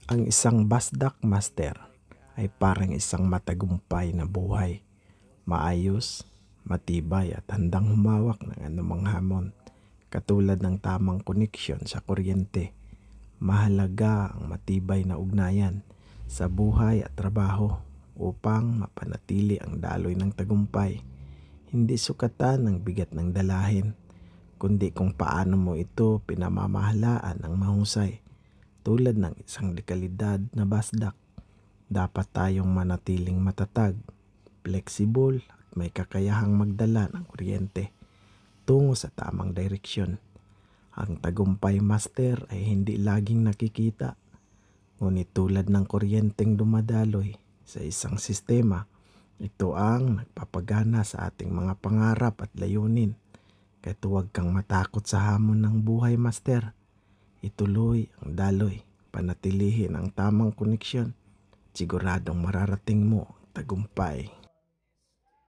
Ang isang Basdak Master ay parang isang matagumpay na buhay. Maayos, matibay at handang humawak ng anumang hamon. Katulad ng tamang koneksyon sa kuryente. Mahalaga ang matibay na ugnayan sa buhay at trabaho upang mapanatili ang daloy ng tagumpay. Hindi sukatan ng bigat ng dalahin, kundi kung paano mo ito pinamamahalaan ng mahusay. Tulad ng isang dekalidad na basdak, dapat tayong manatiling matatag, flexible at may kakayahang magdala ng kuryente tungo sa tamang direksyon. Ang tagumpay master ay hindi laging nakikita, ngunit tulad ng kuryenteng dumadaloy sa isang sistema, ito ang nagpapagana sa ating mga pangarap at layunin. Kaya huwag kang matakot sa hamon ng buhay master. Ituloy ang daloy, panatilihin ang tamang koneksyon, siguradong mararating mo ang tagumpay.